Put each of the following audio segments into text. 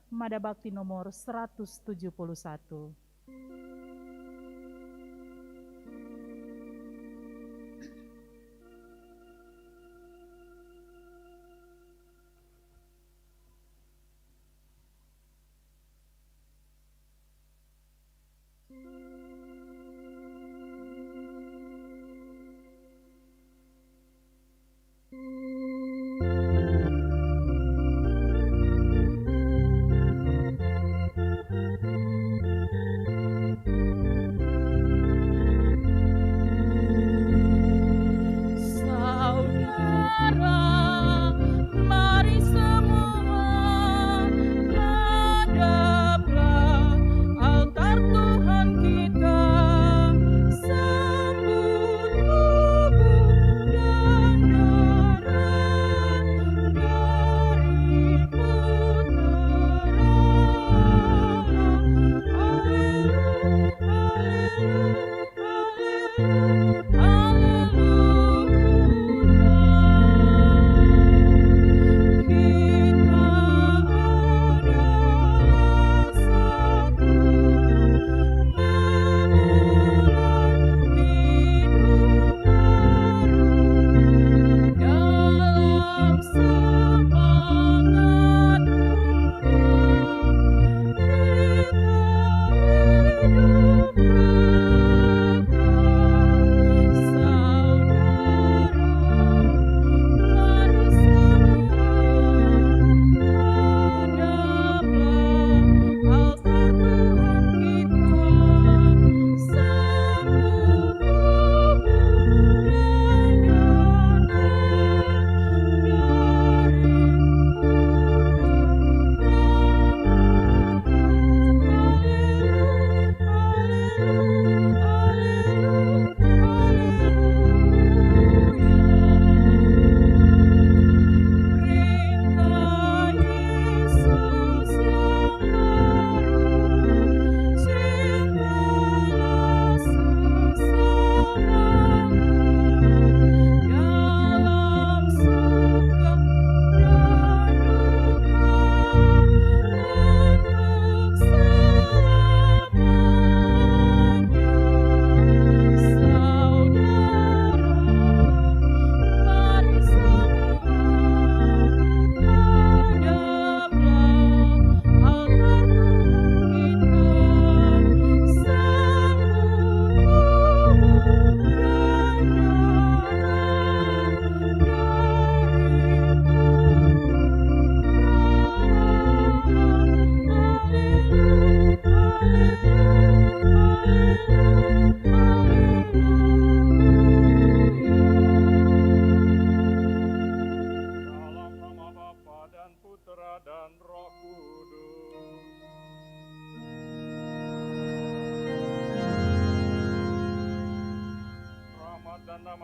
Mada Bakti nomor 171.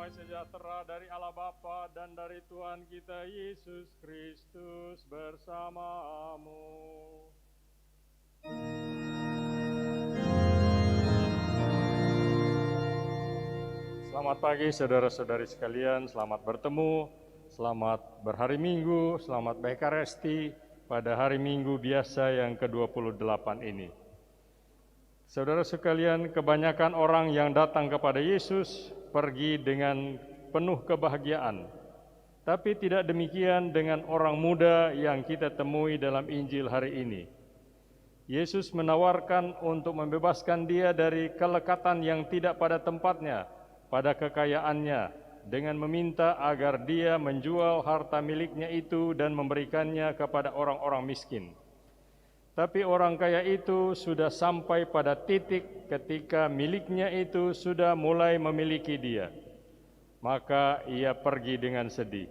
Sejahtera dari Allah Bapa dan dari Tuhan kita Yesus Kristus bersamamu. Selamat pagi saudara-saudari sekalian, selamat bertemu, selamat berhari Minggu, selamat Bekaresty pada hari Minggu biasa yang ke-28 ini. Saudara sekalian, kebanyakan orang yang datang kepada Yesus pergi dengan penuh kebahagiaan. Tapi tidak demikian dengan orang muda yang kita temui dalam Injil hari ini. Yesus menawarkan untuk membebaskan dia dari kelekatan yang tidak pada tempatnya, pada kekayaannya, dengan meminta agar dia menjual harta miliknya itu dan memberikannya kepada orang-orang miskin. Tapi orang kaya itu sudah sampai pada titik ketika miliknya itu sudah mulai memiliki dia. Maka ia pergi dengan sedih.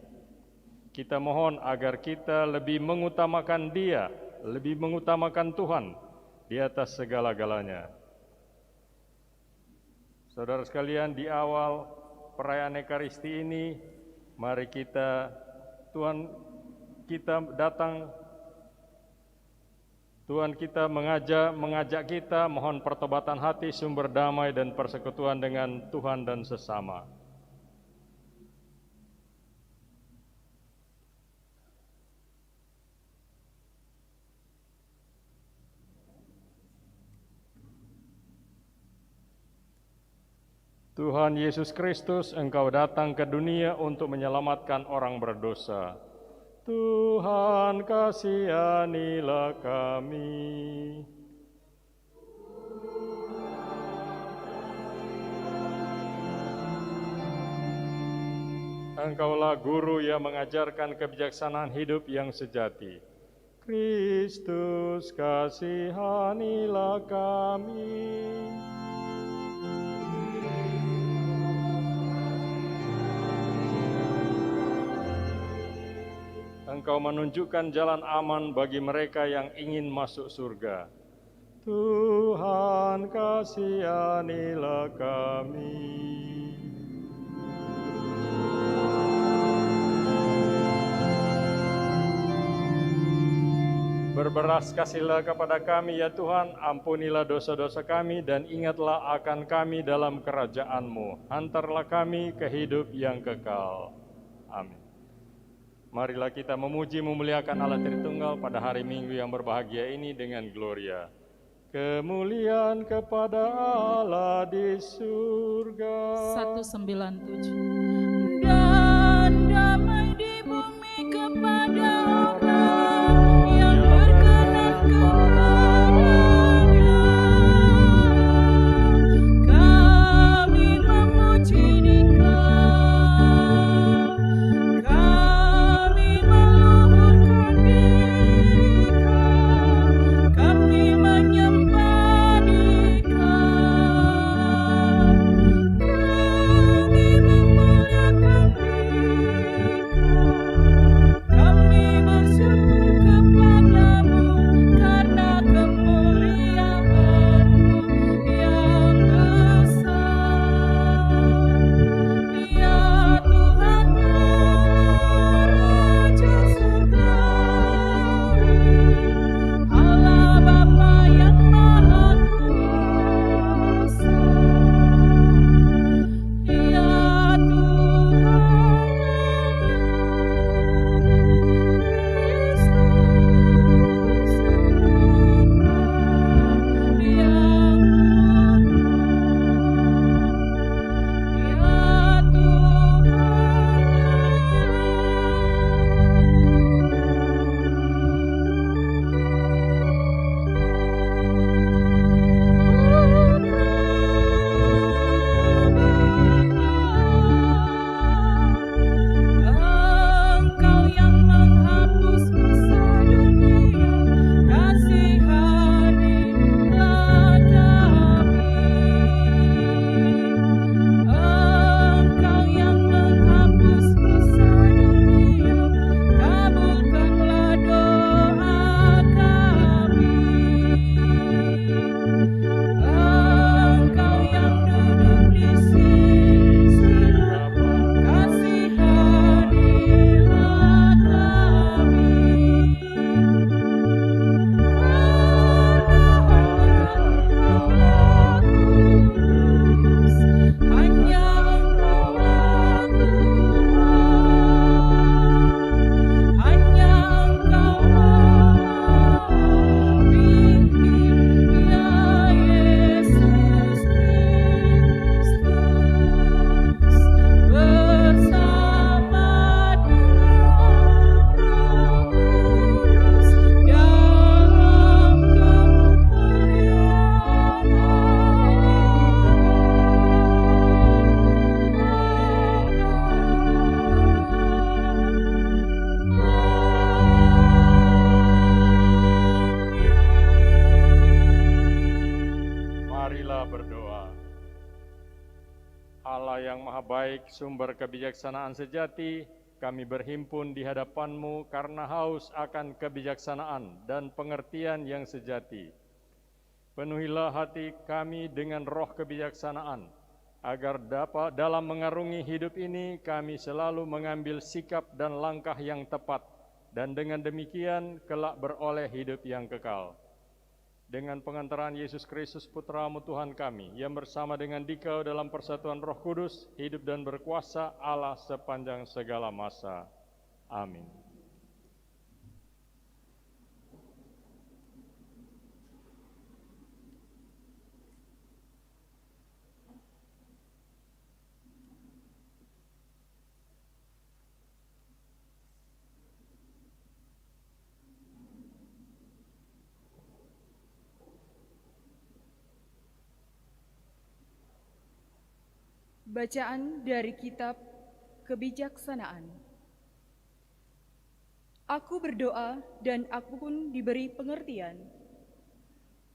Kita mohon agar kita lebih mengutamakan dia, lebih mengutamakan Tuhan di atas segala-galanya. Saudara sekalian, di awal perayaan Ekaristi ini, mari Tuhan kita mengajak kita mohon pertobatan hati, sumber damai dan persekutuan dengan Tuhan dan sesama. Tuhan Yesus Kristus, Engkau datang ke dunia untuk menyelamatkan orang berdosa. Tuhan, kasihanilah kami. Engkaulah guru yang mengajarkan kebijaksanaan hidup yang sejati. Kristus, kasihanilah kami. Engkau menunjukkan jalan aman bagi mereka yang ingin masuk surga. Tuhan, kasihanilah kami. Berbelas kasihlah kepada kami ya Tuhan, ampunilah dosa-dosa kami dan ingatlah akan kami dalam kerajaan-Mu. Hantarlah kami ke hidup yang kekal. Amin. Marilah kita memuji memuliakan Allah Tritunggal pada hari Minggu yang berbahagia ini dengan gloria. Kemuliaan kepada Allah di surga. 197. Dan damai di bumi kepada orang yang berkenan kepadanya. Kami memuji Dikau, kami meluhurkan Dikau, kami menyembah Dikau, kami memuliakan Dikau, kami bersyukur kepadamu karena kemuliaan-Mu yang besar. Ya Tuhan Allah Raja Surgawi, Allah Bapa yang Maha Kuasa. Ya Tuhan Kristus Putra yang Engkau yang menghapus dosa dunia, kasihanilah kami. Engkau yang menghapus dosa dunia, kabulkanlah doa kami. Engkau yang duduk di sisi kasihanilah kami. Engkaulah kudus, hanya Engkaulah Tuhan, hanya Engkaulah tinggi, ya Yesus Kristus, bersama dengan Roh Kudus dalam kemuliaan Marilah berdoa. Allah yang Maha Baik, sumber kebijaksanaan sejati, kami berhimpun di hadapan-Mu karena haus akan kebijaksanaan dan pengertian yang sejati. Penuhilah hati kami dengan roh kebijaksanaan, agar dapat dalam mengarungi hidup ini kami selalu mengambil sikap dan langkah yang tepat, dan dengan demikian kelak beroleh hidup yang kekal. Dengan pengantaran Yesus Kristus Putra-Mu Tuhan kami, yang bersama dengan Dikau dalam persatuan Roh Kudus, hidup dan berkuasa Allah sepanjang segala masa. Amin. Bacaan dari kitab Kebijaksanaan. Aku berdoa dan aku pun diberi pengertian.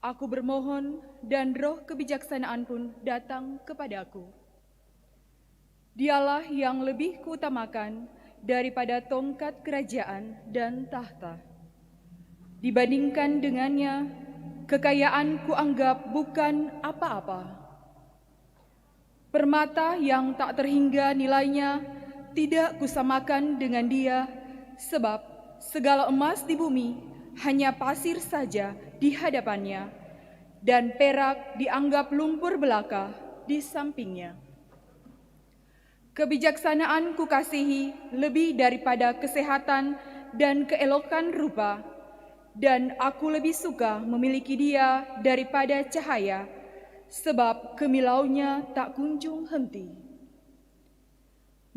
Aku bermohon dan roh kebijaksanaan pun datang kepadaku. Dialah yang lebih kuutamakan daripada tongkat kerajaan dan tahta. Dibandingkan dengannya, kekayaan kuanggap bukan apa-apa. Permata yang tak terhingga nilainya tidak kusamakan dengan dia, sebab segala emas di bumi hanya pasir saja di hadapannya, dan perak dianggap lumpur belaka di sampingnya. Kebijaksanaan kukasihi lebih daripada kesehatan dan keelokan rupa, dan aku lebih suka memiliki dia daripada cahaya, sebab kemilaunya tak kunjung henti.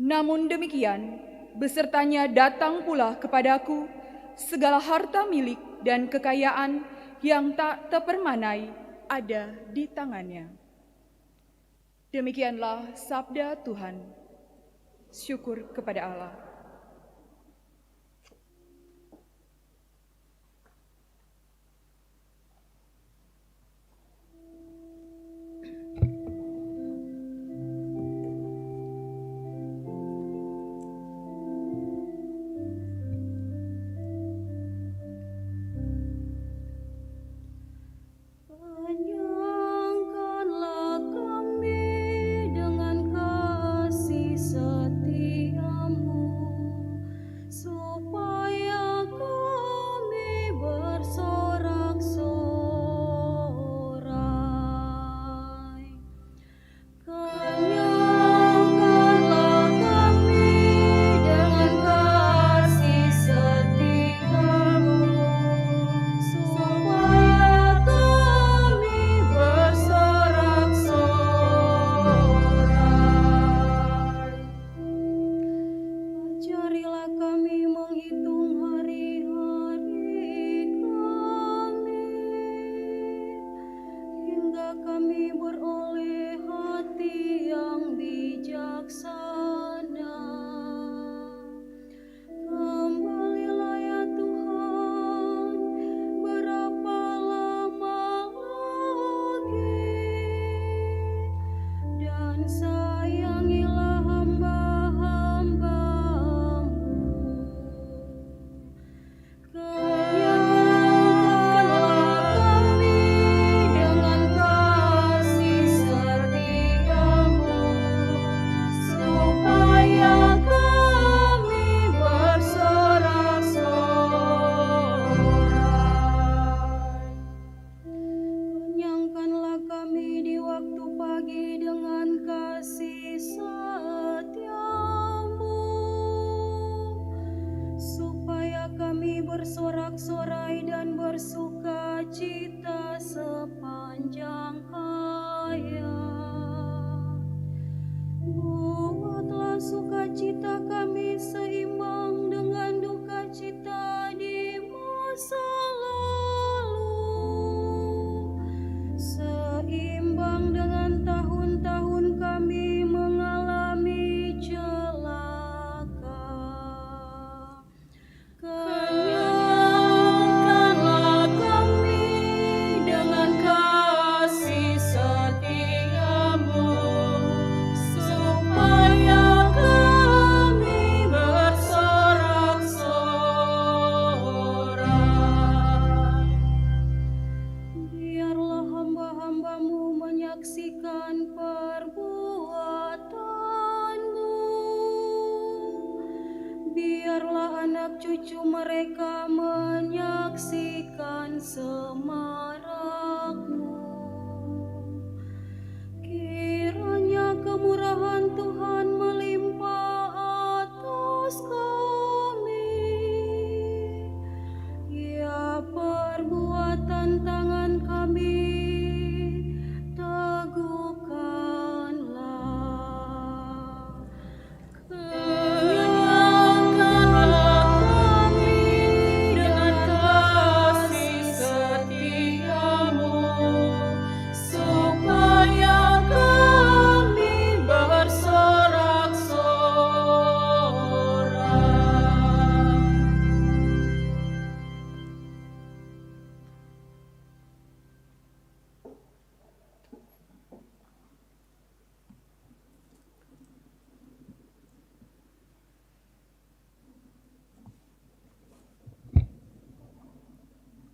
Namun demikian, besertanya datang pula kepadaku segala harta milik dan kekayaan yang tak terpermanai ada di tangannya. Demikianlah sabda Tuhan. Syukur kepada Allah. Penyangkanlah kami dengan kasih setiamu, supaya kami bersorak-sorai. Kenyangkanlah kami dengan kasih setiamu, supaya kami bersorak-sorai. Ajarilah kami menghitung hari-hari kami, hingga kami beroleh hati yang bijaksana. Kembalilah ya Tuhan, berapa lama lagi, dan sayangilah hamba-hamba-Mu. Kenyangkanlah kami dengan kasih setiamu, supaya kami bersorak-sorai. Kenyangkanlah kami di waktu pagi dengan kasih setiamu, supaya kami bersorak-sorai dan bersuka cita sepanjang hayat. Buatlah sukacita kami seimbang dengan duka cita di masa lalu, seimbang dengan tahun-tahun kami mengalami celaka. Kenyangkanlah kami dengan kasih setiamu, supaya kami bersorak-sorai. Biarlah hamba-hamba-Mu menyaksikan perbuatan-Mu. Biarlah anak cucu mereka menyaksikan semarak-Mu. Kiranya kemurahan Tuhan melimpah atas kami. Ya, perbuatan tangan kami teguhkanlah. Kenyangkanlah kami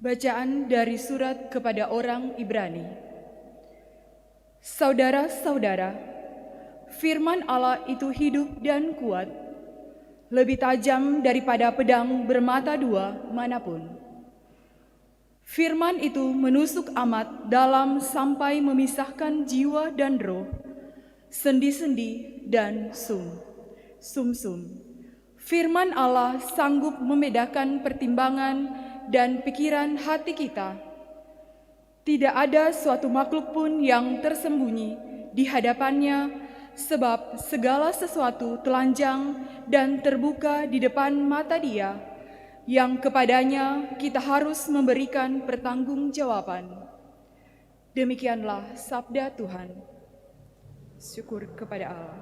Bacaan dari surat kepada orang Ibrani. Saudara-saudara, firman Allah itu hidup dan kuat, lebih tajam daripada pedang bermata dua manapun. Firman itu menusuk amat dalam sampai memisahkan jiwa dan roh, sendi-sendi dan sum-sum. Firman Allah sanggup membedakan pertimbangan dan pikiran hati kita. Tidak ada suatu makhluk pun yang tersembunyi di hadapannya, sebab segala sesuatu telanjang dan terbuka di depan mata Dia, yang kepadanya kita harus memberikan pertanggungjawaban. Demikianlah sabda Tuhan. Syukur kepada Allah.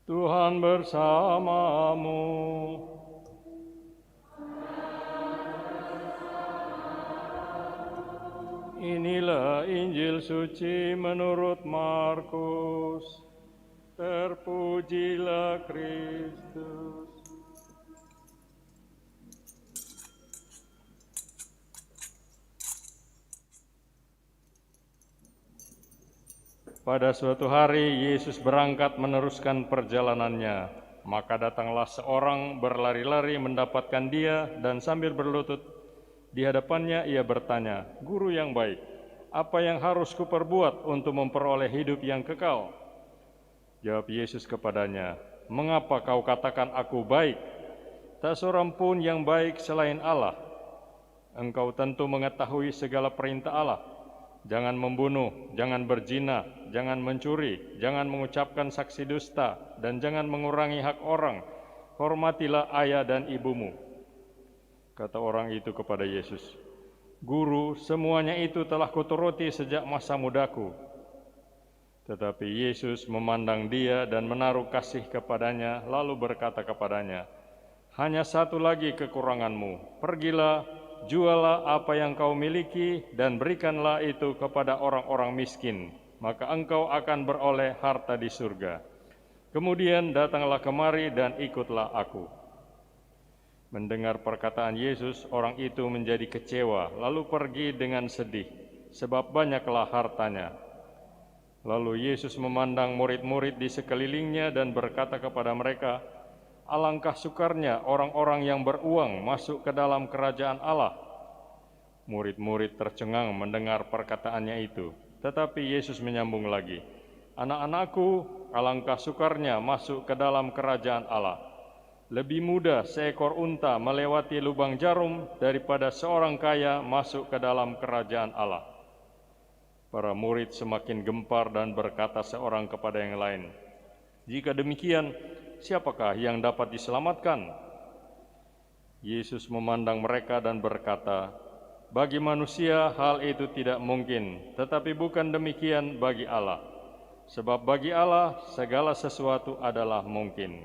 Tuhan bersamamu. Inilah Injil suci menurut Markus. Terpujilah Kristus. Pada suatu hari, Yesus berangkat meneruskan perjalanannya. Maka datanglah seorang berlari-lari mendapatkan Dia, dan sambil berlutut di hadapannya ia bertanya, "Guru yang baik, apa yang harus kuperbuat untuk memperoleh hidup yang kekal?" Jawab Yesus kepadanya, "Mengapa kau katakan aku baik? Tak seorang pun yang baik selain Allah. Engkau tentu mengetahui segala perintah Allah. Jangan membunuh, jangan berzina, jangan mencuri, jangan mengucapkan saksi dusta, dan jangan mengurangi hak orang. Hormatilah ayah dan ibumu." Kata orang itu kepada Yesus, "Guru, semuanya itu telah kuturuti sejak masa mudaku." Tetapi Yesus memandang dia dan menaruh kasih kepadanya, lalu berkata kepadanya, "Hanya satu lagi kekuranganmu. Pergilah, jualah apa yang kau miliki dan berikanlah itu kepada orang-orang miskin, maka engkau akan beroleh harta di surga. Kemudian datanglah kemari dan ikutlah aku." Mendengar perkataan Yesus, orang itu menjadi kecewa, lalu pergi dengan sedih, sebab banyaklah hartanya. Lalu Yesus memandang murid-murid di sekelilingnya dan berkata kepada mereka, "Alangkah sukarnya orang-orang yang beruang masuk ke dalam kerajaan Allah." Murid-murid tercengang mendengar perkataannya itu. Tetapi Yesus menyambung lagi, "Anak-anakku, alangkah sukarnya masuk ke dalam kerajaan Allah. Lebih mudah seekor unta melewati lubang jarum daripada seorang kaya masuk ke dalam kerajaan Allah." Para murid semakin gempar dan berkata seorang kepada yang lain, "Jika demikian, siapakah yang dapat diselamatkan?" Yesus memandang mereka dan berkata, "Bagi manusia hal itu tidak mungkin, tetapi bukan demikian bagi Allah. Sebab bagi Allah segala sesuatu adalah mungkin."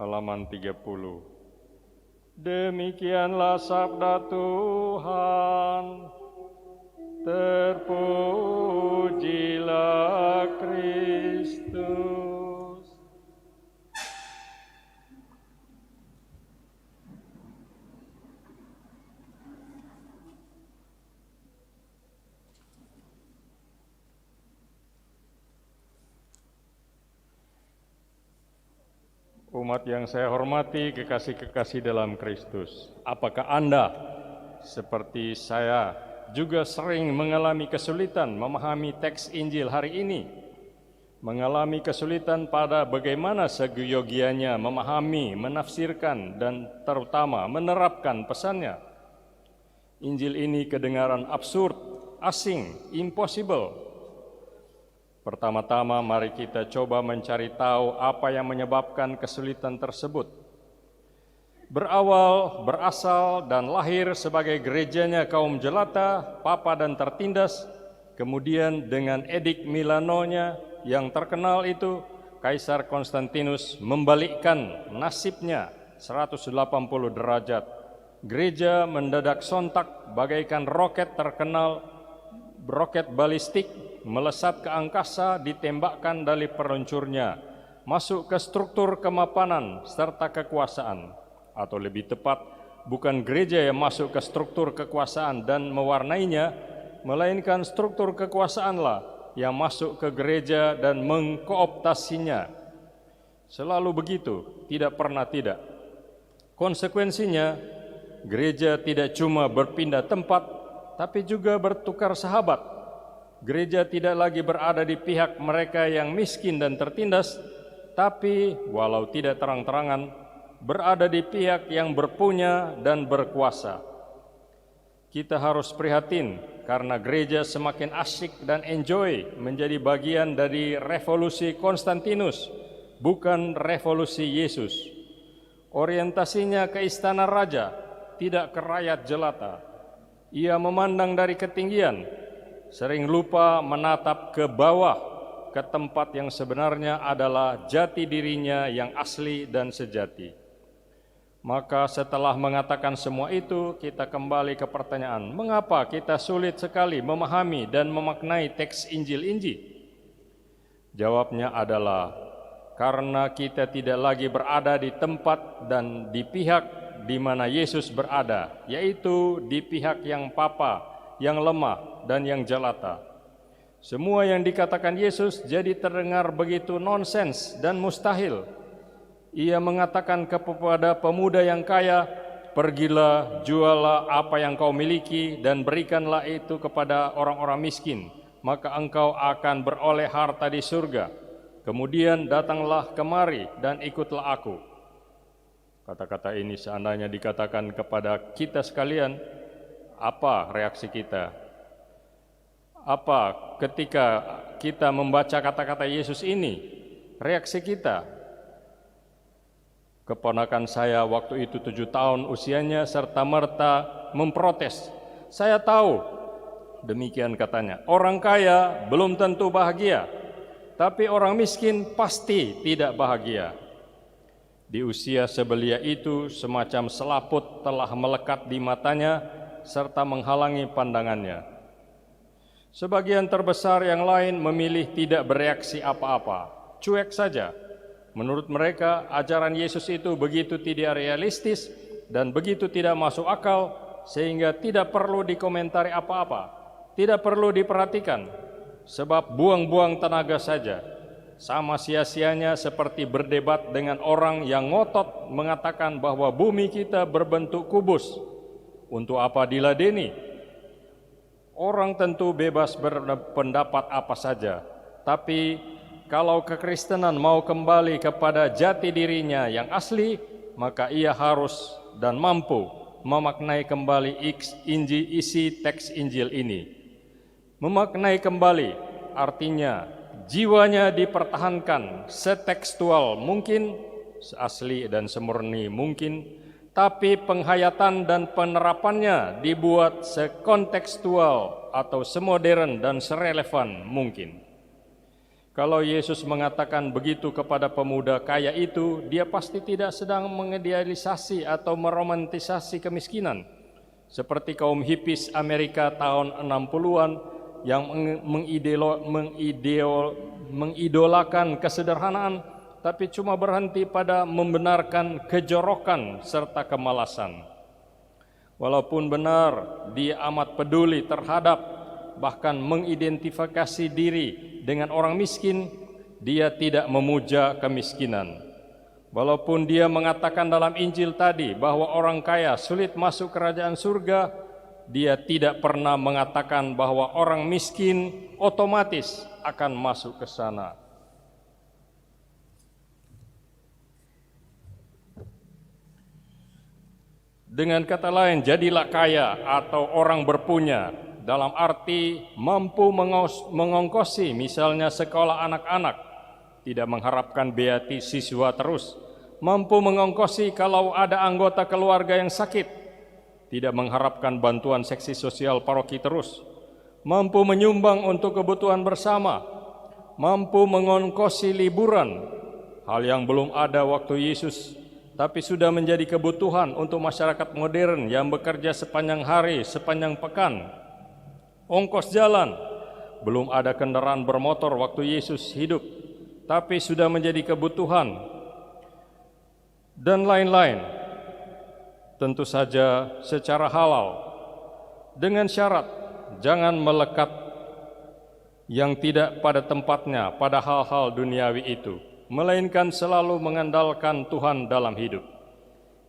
halaman 30. Demikianlah sabda Tuhan. Terpujilah Kristus. Umat yang saya hormati, kekasih-kekasih dalam Kristus, apakah Anda seperti saya juga sering mengalami kesulitan memahami teks Injil hari ini? Mengalami kesulitan pada bagaimana seyogianya memahami, menafsirkan, dan terutama menerapkan pesannya. Injil ini kedengaran absurd, asing, impossible. Pertama-tama mari kita coba mencari tahu apa yang menyebabkan kesulitan tersebut. Berawal, berasal, dan lahir sebagai gerejanya kaum jelata, papa dan tertindas, kemudian dengan edik Milanonya yang terkenal itu, Kaisar Konstantinus membalikkan nasibnya 180 derajat. Gereja mendadak sontak bagaikan roket terkenal, roket balistik, melesat ke angkasa, ditembakkan dari peluncurnya, masuk ke struktur kemapanan serta kekuasaan. Atau lebih tepat, bukan gereja yang masuk ke struktur kekuasaan dan mewarnainya, melainkan struktur kekuasaanlah yang masuk ke gereja dan mengkooptasinya. Selalu begitu, tidak pernah tidak. Konsekuensinya, gereja tidak cuma berpindah tempat, tapi juga bertukar sahabat. Gereja tidak lagi berada di pihak mereka yang miskin dan tertindas, tapi walau tidak terang-terangan, berada di pihak yang berpunya dan berkuasa. Kita harus prihatin karena gereja semakin asyik dan enjoy menjadi bagian dari revolusi Konstantinus, bukan revolusi Yesus. Orientasinya ke istana raja, tidak ke rakyat jelata. Ia memandang dari ketinggian, sering lupa menatap ke bawah, ke tempat yang sebenarnya adalah jati dirinya yang asli dan sejati. Maka setelah mengatakan semua itu, kita kembali ke pertanyaan, mengapa kita sulit sekali memahami dan memaknai teks Injil? Jawabnya adalah, karena kita tidak lagi berada di tempat dan di pihak di mana Yesus berada, yaitu di pihak yang papa, yang lemah, dan yang jelata. Semua yang dikatakan Yesus jadi terdengar begitu nonsens dan mustahil. Ia mengatakan kepada pemuda yang kaya, pergilah, jualah apa yang kau miliki dan berikanlah itu kepada orang-orang miskin, maka engkau akan beroleh harta di surga. Kemudian datanglah kemari dan ikutlah aku. Kata-kata ini seandainya dikatakan kepada kita sekalian, apa reaksi kita? Apa ketika kita membaca kata-kata Yesus ini? Reaksi kita? Keponakan saya waktu itu 7 tahun usianya serta merta memprotes. Saya tahu, demikian katanya, orang kaya belum tentu bahagia, tapi orang miskin pasti tidak bahagia. Di usia sebelia itu, semacam selaput telah melekat di matanya serta menghalangi pandangannya. Sebagian terbesar yang lain memilih tidak bereaksi apa-apa, cuek saja. Menurut mereka, ajaran Yesus itu begitu tidak realistis dan begitu tidak masuk akal, sehingga tidak perlu dikomentari apa-apa, tidak perlu diperhatikan, sebab buang-buang tenaga saja. Sama sia-sianya seperti berdebat dengan orang yang ngotot mengatakan bahwa bumi kita berbentuk kubus. Untuk apa diladeni? Orang tentu bebas berpendapat apa saja, tapi kalau kekristenan mau kembali kepada jati dirinya yang asli, maka ia harus dan mampu memaknai kembali isi teks Injil ini. Memaknai kembali artinya jiwanya dipertahankan setekstual mungkin, seasli dan semurni mungkin, tapi penghayatan dan penerapannya dibuat sekontekstual atau semodern dan serelevan mungkin. Kalau Yesus mengatakan begitu kepada pemuda kaya itu, dia pasti tidak sedang mengidealisasi atau meromantisasi kemiskinan, seperti kaum hippies Amerika tahun 60-an yang mengidolakan kesederhanaan, tapi cuma berhenti pada membenarkan kejorokan serta kemalasan. Walaupun benar dia amat peduli terhadap, bahkan mengidentifikasi diri dengan orang miskin, dia tidak memuja kemiskinan. Walaupun dia mengatakan dalam Injil tadi bahwa orang kaya sulit masuk kerajaan surga, dia tidak pernah mengatakan bahwa orang miskin otomatis akan masuk ke sana. Dengan kata lain, jadilah kaya atau orang berpunya, dalam arti mampu mengongkosi misalnya sekolah anak-anak, tidak mengharapkan beasiswa terus, mampu mengongkosi kalau ada anggota keluarga yang sakit, tidak mengharapkan bantuan seksi sosial paroki terus, mampu menyumbang untuk kebutuhan bersama, mampu mengongkosi liburan, hal yang belum ada waktu Yesus, tapi sudah menjadi kebutuhan untuk masyarakat modern yang bekerja sepanjang hari, sepanjang pekan. Ongkos jalan, belum ada kendaraan bermotor waktu Yesus hidup, tapi sudah menjadi kebutuhan, dan lain-lain. Tentu saja secara halal, dengan syarat jangan melekat yang tidak pada tempatnya pada hal-hal duniawi itu, melainkan selalu mengandalkan Tuhan dalam hidup.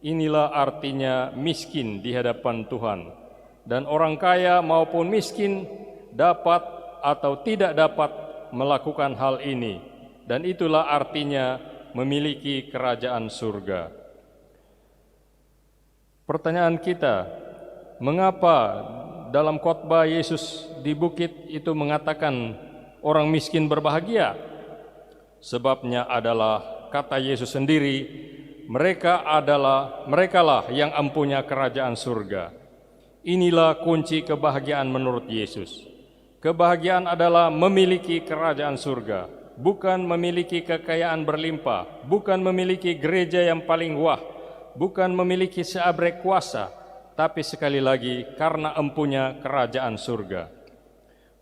Inilah artinya miskin di hadapan Tuhan. Dan orang kaya maupun miskin dapat atau tidak dapat melakukan hal ini. Dan itulah artinya memiliki kerajaan surga. Pertanyaan kita, mengapa dalam khotbah Yesus di bukit itu mengatakan orang miskin berbahagia? Sebabnya adalah kata Yesus sendiri, merekalah yang empunya kerajaan surga. Inilah kunci kebahagiaan menurut Yesus. Kebahagiaan adalah memiliki kerajaan surga, bukan memiliki kekayaan berlimpah, bukan memiliki gereja yang paling wah, bukan memiliki seabrek kuasa, tapi sekali lagi karena empunya kerajaan surga.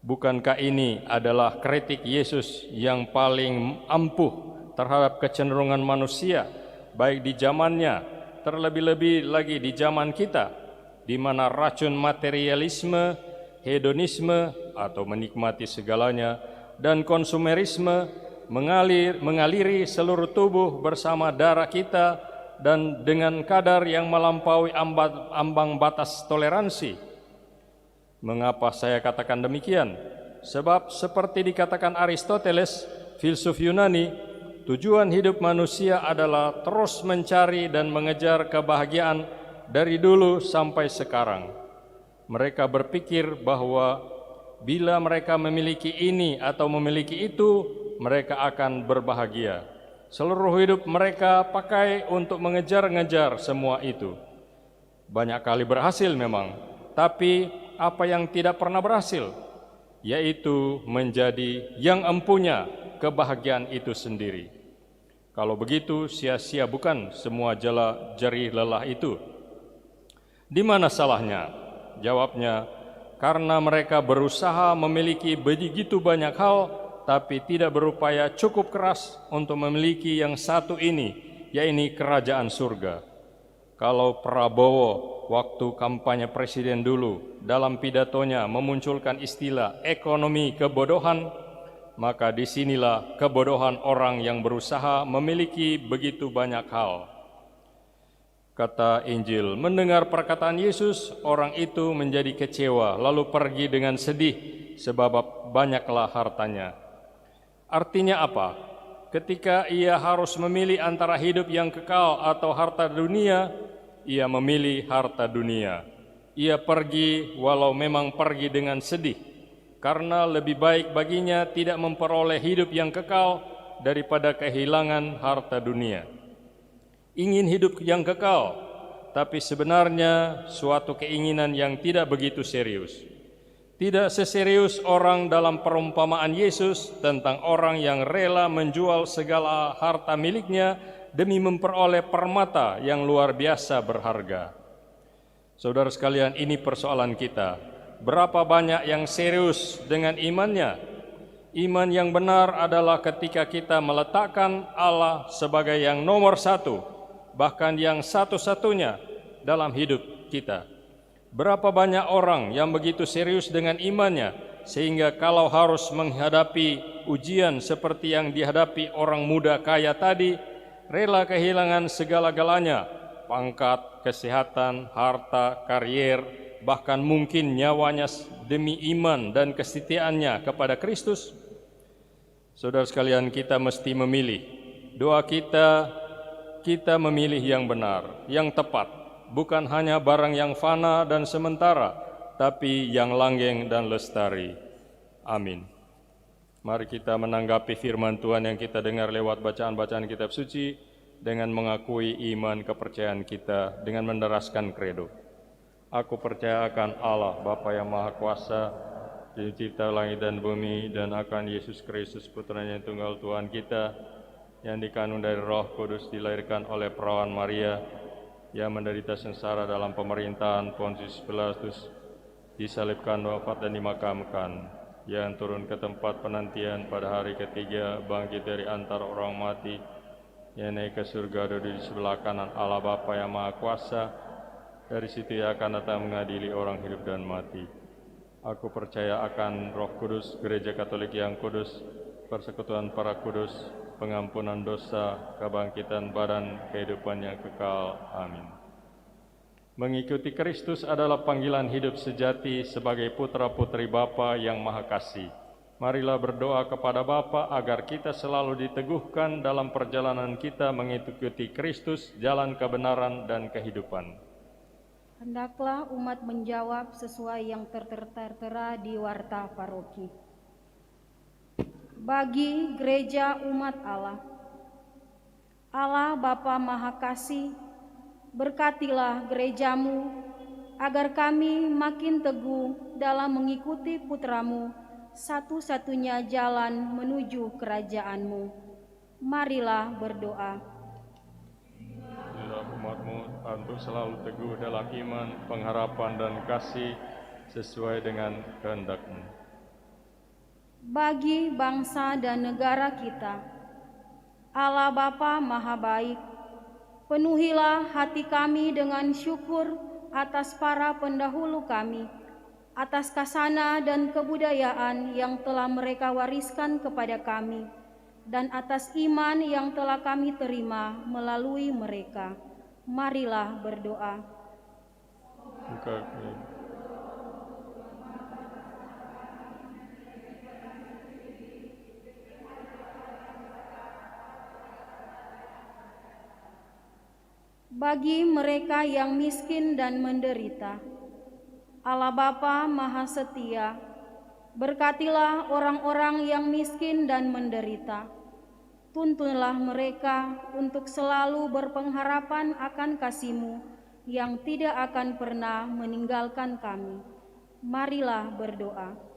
Bukankah ini adalah kritik Yesus yang paling ampuh terhadap kecenderungan manusia, baik di zamannya, terlebih-lebih lagi di zaman kita, di mana racun materialisme, hedonisme atau menikmati segalanya, dan konsumerisme mengaliri seluruh tubuh bersama darah kita dan dengan kadar yang melampaui ambang batas toleransi. Mengapa saya katakan demikian? Sebab seperti dikatakan Aristoteles, filsuf Yunani, tujuan hidup manusia adalah terus mencari dan mengejar kebahagiaan dari dulu sampai sekarang. Mereka berpikir bahwa bila mereka memiliki ini atau memiliki itu, mereka akan berbahagia. Seluruh hidup mereka pakai untuk mengejar-ngejar semua itu. Banyak kali berhasil memang, tapi apa yang tidak pernah berhasil, yaitu menjadi yang empunya kebahagiaan itu sendiri. Kalau begitu, sia-sia bukan semua jerih lelah itu. Di mana salahnya? Jawabnya, karena mereka berusaha memiliki begitu banyak hal, tapi tidak berupaya cukup keras untuk memiliki yang satu ini, yaitu kerajaan surga. Kalau Prabowo waktu kampanye presiden dulu dalam pidatonya memunculkan istilah ekonomi kebodohan, maka disinilah kebodohan orang yang berusaha memiliki begitu banyak hal. Kata Injil, mendengar perkataan Yesus, orang itu menjadi kecewa, lalu pergi dengan sedih, sebab banyaklah hartanya. Artinya apa? Ketika ia harus memilih antara hidup yang kekal atau harta dunia, ia memilih harta dunia. Ia pergi walau memang pergi dengan sedih, karena lebih baik baginya tidak memperoleh hidup yang kekal daripada kehilangan harta dunia. Ingin hidup yang kekal, tapi sebenarnya suatu keinginan yang tidak begitu serius. Tidak seserius orang dalam perumpamaan Yesus tentang orang yang rela menjual segala harta miliknya demi memperoleh permata yang luar biasa berharga. Saudara sekalian, ini persoalan kita. Berapa banyak yang serius dengan imannya? Iman yang benar adalah ketika kita meletakkan Allah sebagai yang nomor satu, bahkan yang satu-satunya dalam hidup kita. Berapa banyak orang yang begitu serius dengan imannya, sehingga kalau harus menghadapi ujian seperti yang dihadapi orang muda kaya tadi, rela kehilangan segala-galanya, pangkat, kesehatan, harta, karier, bahkan mungkin nyawanya demi iman dan kesetiaannya kepada Kristus. Saudara sekalian, kita mesti memilih. Doa kita memilih yang benar, yang tepat. Bukan hanya barang yang fana dan sementara, tapi yang langgeng dan lestari. Amin. Mari kita menanggapi firman Tuhan yang kita dengar lewat bacaan-bacaan kitab suci dengan mengakui iman kepercayaan kita dengan menderaskan kredo. Aku percaya akan Allah, Bapa yang Maha Kuasa, Pencipta langit dan bumi, dan akan Yesus Kristus, Putranya yang tunggal Tuhan kita, yang dikandung dari Roh Kudus, dilahirkan oleh perawan Maria, yang menderita sengsara dalam pemerintahan Pontius Pilatus, disalibkan, wafat dan dimakamkan, yang turun ke tempat penantian pada hari ketiga, bangkit dari antara orang mati, yang naik ke surga, duduk di sebelah kanan Allah Bapa yang Maha Kuasa. Dari situ ia akan datang mengadili orang hidup dan mati. Aku percaya akan Roh Kudus, Gereja Katolik yang kudus, persekutuan para kudus, pengampunan dosa, kebangkitan badan, kehidupan yang kekal. Amin. Mengikuti Kristus adalah panggilan hidup sejati sebagai putra-putri Bapa yang Maha Kasih. Marilah berdoa kepada Bapa agar kita selalu diteguhkan dalam perjalanan kita mengikuti Kristus, jalan kebenaran dan kehidupan. Hendaklah umat menjawab sesuai yang tertera di warta paroki. Bagi gereja umat Allah, Allah Bapa Maha Kasih, berkatilah gerejamu agar kami makin teguh dalam mengikuti putramu, satu-satunya jalan menuju kerajaanmu. Marilah berdoa. Biarlah umatmu untuk selalu teguh dalam iman, pengharapan dan kasih sesuai dengan kehendak-Mu. Bagi bangsa dan negara kita, Allah Bapa Maha Baik, penuhilah hati kami dengan syukur atas para pendahulu kami, atas kasana dan kebudayaan yang telah mereka wariskan kepada kami, dan atas iman yang telah kami terima melalui mereka. Marilah berdoa. Bagi mereka yang miskin dan menderita, Allah Bapa Maha Setia, berkatilah orang-orang yang miskin dan menderita. Tuntunlah mereka untuk selalu berpengharapan akan kasih-Mu yang tidak akan pernah meninggalkan kami. Marilah berdoa.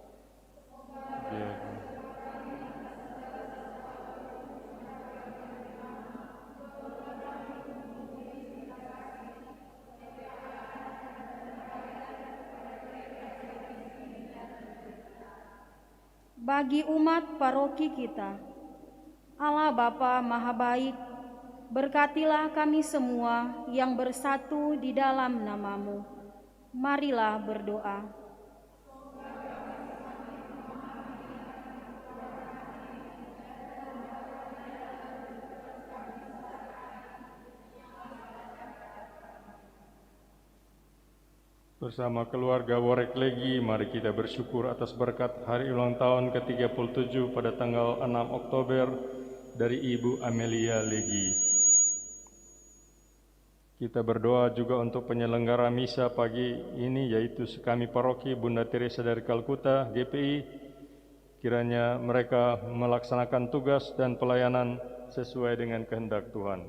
Bagi umat paroki kita, Allah Bapa Maha Baik, berkatilah kami semua yang bersatu di dalam nama-Mu. Marilah berdoa. Bersama keluarga Worek Legi, mari kita bersyukur atas berkat hari ulang tahun ke-37 pada tanggal 6 Oktober dari Ibu Amelia Legi. Kita berdoa juga untuk penyelenggara misa pagi ini, yaitu kami paroki Bunda Teresa dari Kalkuta, GPI. Kiranya mereka melaksanakan tugas dan pelayanan sesuai dengan kehendak Tuhan.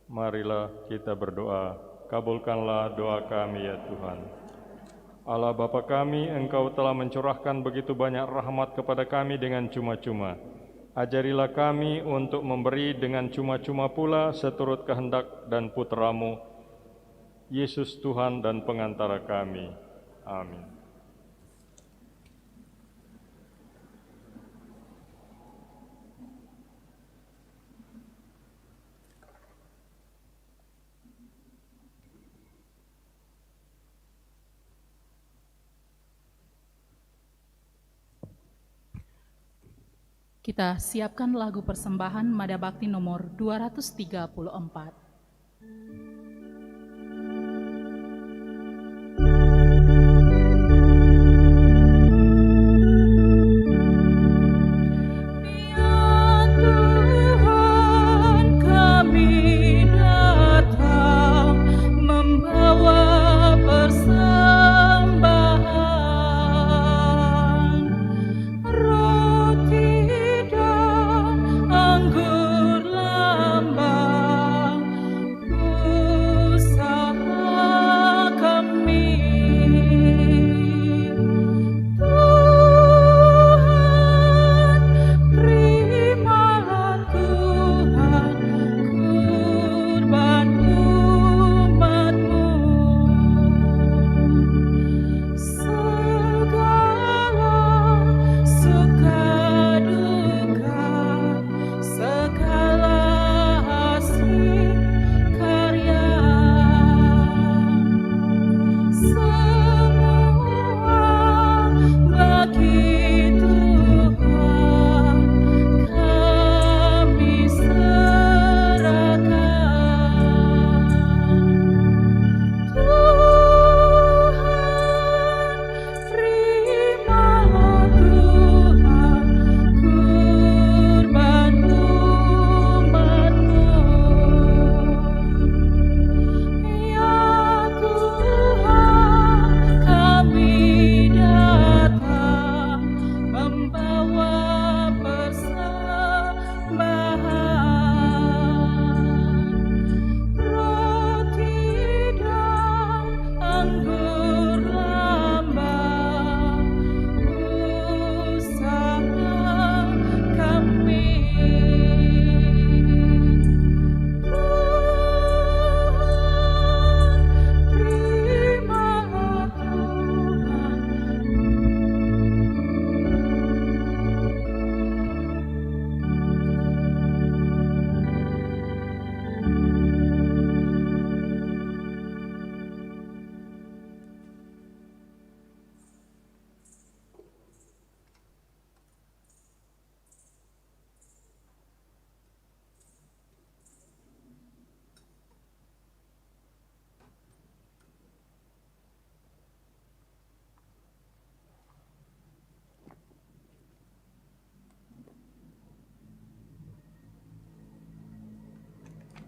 Marilah kita berdoa. Kabulkanlah doa kami ya Tuhan. Allah Bapa kami, Engkau telah mencurahkan begitu banyak rahmat kepada kami dengan cuma-cuma. Ajarilah kami untuk memberi dengan cuma-cuma pula seturut kehendak dan putra-Mu, Yesus Tuhan dan pengantara kami. Amin. Kita siapkan lagu persembahan Mada Bakti nomor 234.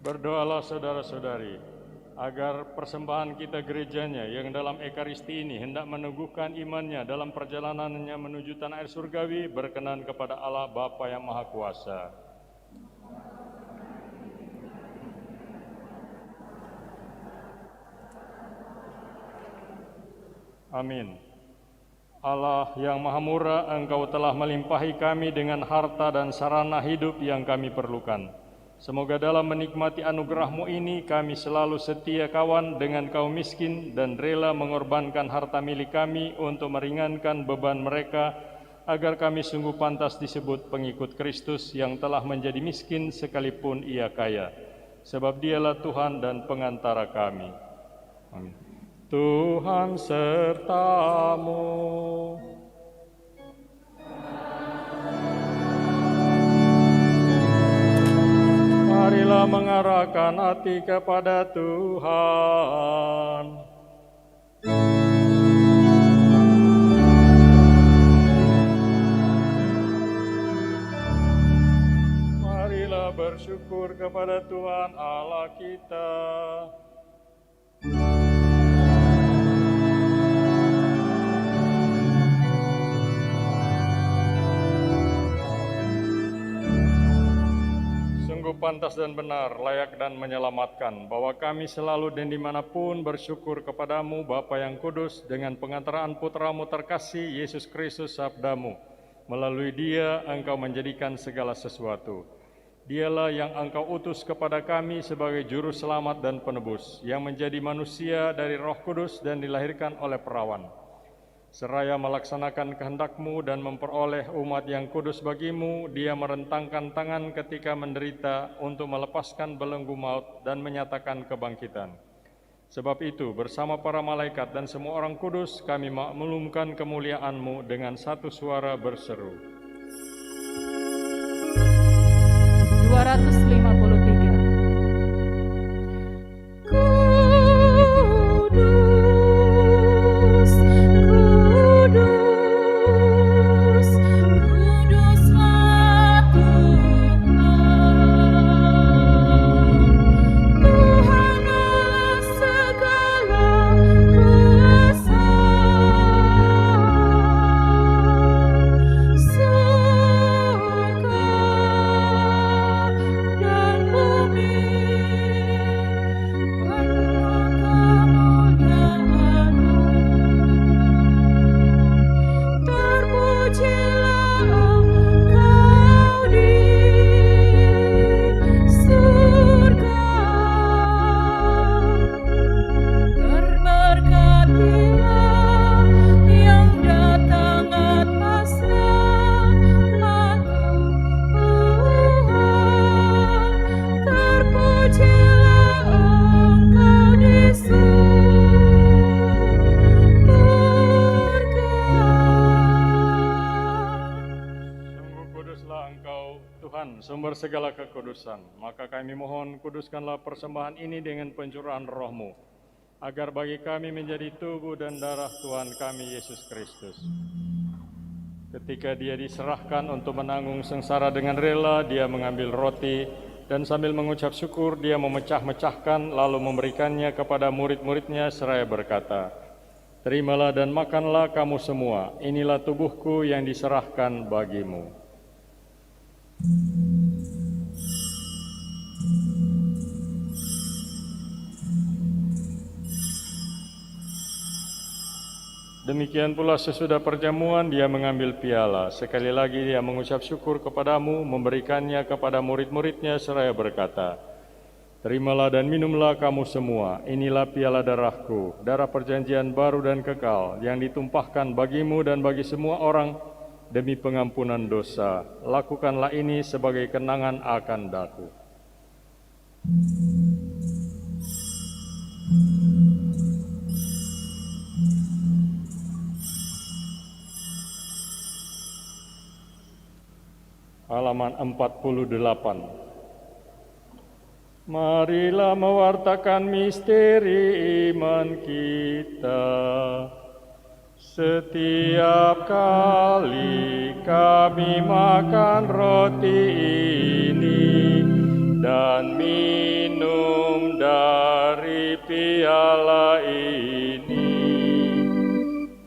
Berdoalah saudara-saudari, agar persembahan kita gerejanya yang dalam Ekaristi ini hendak meneguhkan imannya dalam perjalanannya menuju tanah air surgawi berkenan kepada Allah Bapa yang Maha Kuasa. Amin. Allah yang Maha Murah, Engkau telah melimpahi kami dengan harta dan sarana hidup yang kami perlukan. Semoga dalam menikmati anugerah-Mu ini kami selalu setia kawan dengan kaum miskin dan rela mengorbankan harta milik kami untuk meringankan beban mereka, agar kami sungguh pantas disebut pengikut Kristus yang telah menjadi miskin sekalipun Ia kaya. Sebab Dialah Tuhan dan pengantara kami. Amin. Tuhan serta-Mu. Marilah mengarahkan hati kepada Tuhan. Marilah bersyukur kepada Tuhan Allah kita. sungguh pantas dan benar, layak dan menyelamatkan, bahwa kami selalu dan dimanapun bersyukur kepadamu, Bapa yang kudus, dengan pengantaraan putramu terkasih, Yesus Kristus sabdamu. Melalui dia engkau menjadikan segala sesuatu. Dialah yang engkau utus kepada kami sebagai juru selamat dan penebus, yang menjadi manusia dari Roh Kudus dan dilahirkan oleh perawan. Seraya melaksanakan kehendak-Mu dan memperoleh umat yang kudus bagimu, dia merentangkan tangan ketika menderita untuk melepaskan belenggu maut dan menyatakan kebangkitan. Sebab itu, bersama para malaikat dan semua orang kudus, kami maklumkan kemuliaan-Mu dengan satu suara berseru. 253. Sumber segala kekudusan, maka kami mohon kuduskanlah persembahan ini dengan pencurahan Roh-Mu, agar bagi kami menjadi tubuh dan darah Tuhan kami Yesus Kristus. Ketika dia diserahkan untuk menanggung sengsara dengan rela, dia mengambil roti dan sambil mengucap syukur dia memecah-mecahkan lalu memberikannya kepada murid-muridnya seraya berkata, "Terimalah dan makanlah kamu semua, inilah tubuhku yang diserahkan bagimu." Demikian pula sesudah perjamuan dia mengambil piala. Sekali lagi dia mengucap syukur kepadamu, memberikannya kepada murid-muridnya seraya berkata, "Terimalah dan minumlah kamu semua, inilah piala darahku, darah perjanjian baru dan kekal, yang ditumpahkan bagimu dan bagi semua orang demi pengampunan dosa. Lakukanlah ini sebagai kenangan akan daku." Halaman 48. Marilah mewartakan misteri iman kita. Setiap kali kami makan roti ini dan minum dari piala ini,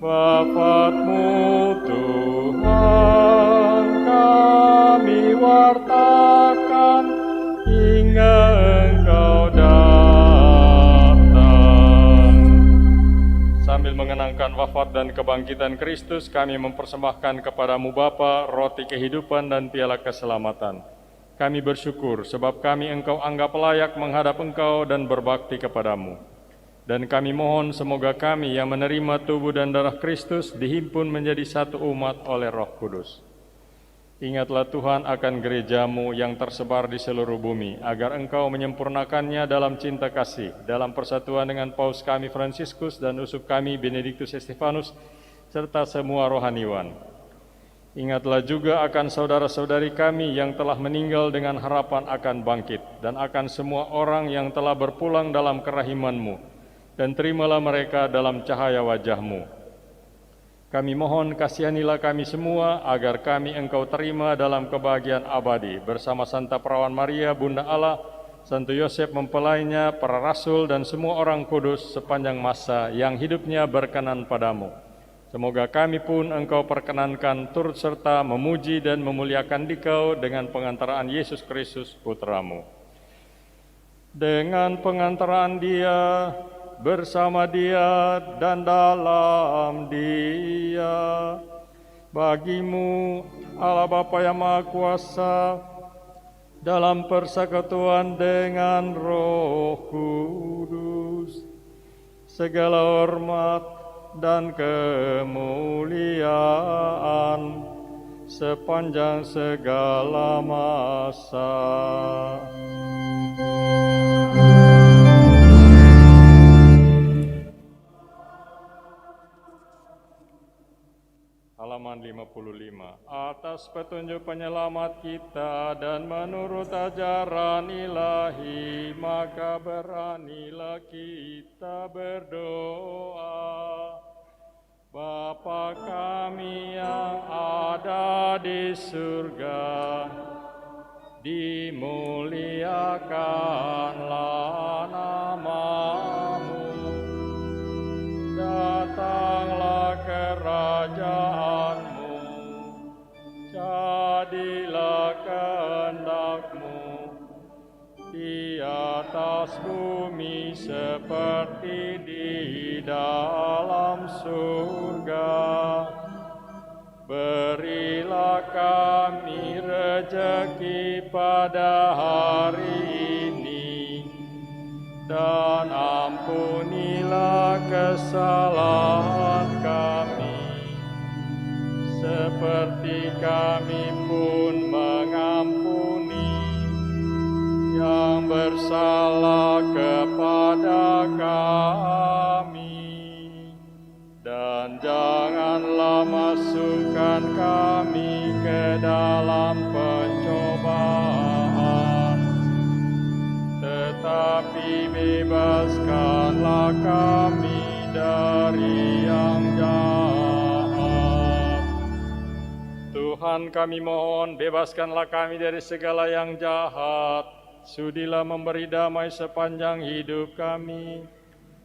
wafat-Mu Tuhan kami wartakan hingga Engkau datang. Sambil mengenangkan wafat dan kebangkitan Kristus, kami mempersembahkan kepadamu Bapa roti kehidupan dan piala keselamatan. Kami bersyukur sebab kami Engkau anggap layak menghadap Engkau dan berbakti kepadamu. Dan kami mohon semoga kami yang menerima tubuh dan darah Kristus dihimpun menjadi satu umat oleh Roh Kudus. Ingatlah Tuhan akan gereja-Mu yang tersebar di seluruh bumi, agar Engkau menyempurnakannya dalam cinta kasih, dalam persatuan dengan Paus kami Fransiskus dan uskup kami Benediktus Estefanus, serta semua rohaniwan. Ingatlah juga akan saudara-saudari kami yang telah meninggal dengan harapan akan bangkit, dan akan semua orang yang telah berpulang dalam kerahiman-Mu, dan terimalah mereka dalam cahaya wajah-Mu. Kami mohon kasihanilah kami semua, agar kami Engkau terima dalam kebahagiaan abadi, bersama Santa Perawan Maria, Bunda Allah, Santo Yosef mempelainya, para rasul dan semua orang kudus sepanjang masa yang hidupnya berkenan padamu. Semoga kami pun Engkau perkenankan turut serta memuji dan memuliakan Dikau dengan pengantaraan Yesus Kristus Putra-Mu. Dengan pengantaraan Dia, bersama Dia, dan dalam Dia, bagi-Mu, Allah Bapa yang Maha Kuasa, dalam persekutuan dengan Roh Kudus, segala hormat dan kemuliaan sepanjang segala masa. Halaman 55. Atas petunjuk penyelamat kita dan menurut ajaran ilahi, maka beranilah kita berdoa. Bapa kami yang ada di surga, dimuliakanlah nama-Mu. Datanglah kerajaan-Mu, jadilah kehendak-Mu di atas bumi seperti di dalam surga. Berilah kami rejeki pada hari ini, dan ampunilah kesalahan kami, seperti kami pun mengampuni yang bersalah kepada kami. Dan janganlah masukkan kami ke dalam pencobaan, tetapi bebaskanlah kami dari yang jahat. Tuhan, kami mohon, bebaskanlah kami dari segala yang jahat. Sudilah memberi damai sepanjang hidup kami,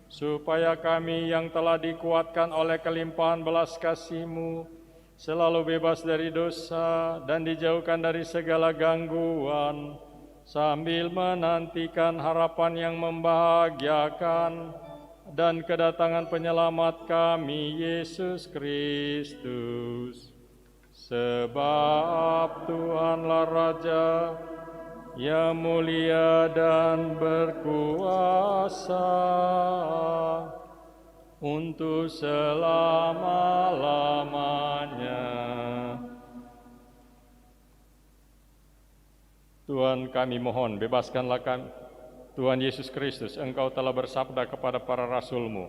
supaya kami yang telah dikuatkan oleh kelimpahan belas kasih-Mu selalu bebas dari dosa dan dijauhkan dari segala gangguan, sambil menantikan harapan yang membahagiakan dan kedatangan penyelamat kami, Yesus Kristus. Sebab Tuhanlah Raja yang mulia dan berkuasa untuk selama-lamanya. Tuhan, kami mohon, bebaskanlah kami. Tuhan Yesus Kristus, Engkau telah bersabda kepada para rasul-Mu,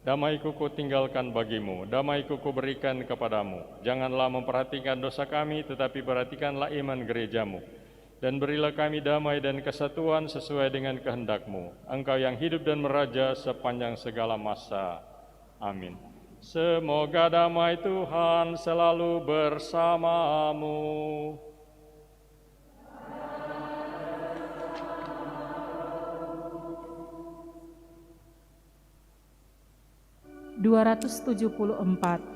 damai-Ku Kutinggalkan bagi-Mu, damai-Ku Kuberikan kepadamu. Janganlah memperhatikan dosa kami, tetapi perhatikanlah iman gereja-Mu. Dan berilah kami damai dan kesatuan sesuai dengan kehendak-Mu. Engkau yang hidup dan meraja sepanjang segala masa. Amin. Semoga damai Tuhan selalu bersamamu. (274)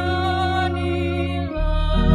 Kasihanilah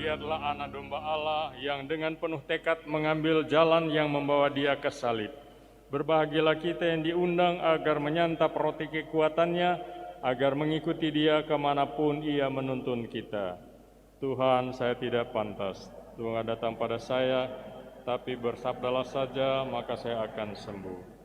lihatlah anak domba Allah yang dengan penuh tekad mengambil jalan yang membawa dia ke salib. Berbahagialah kita yang diundang agar menyantap roti kekuatannya, agar mengikuti dia kemanapun ia menuntun kita. Tuhan, saya tidak pantas Tuhan datang pada saya, tapi bersabdalah saja, maka saya akan sembuh.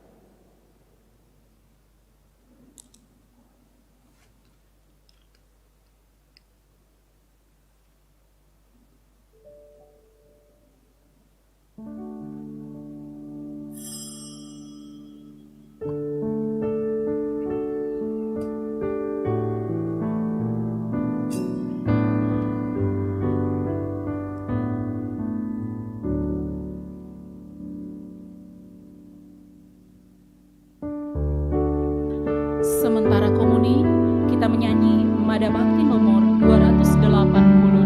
Sementara komuni, kita menyanyi Mada Bakti nomor 282.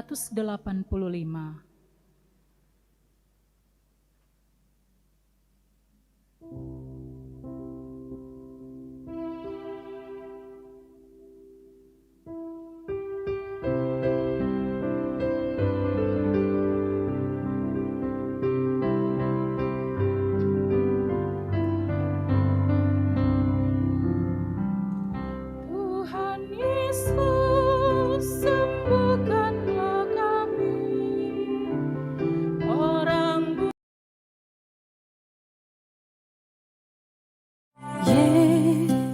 (285). Yesus, sembuhkanlah kami. Orang Yesusku,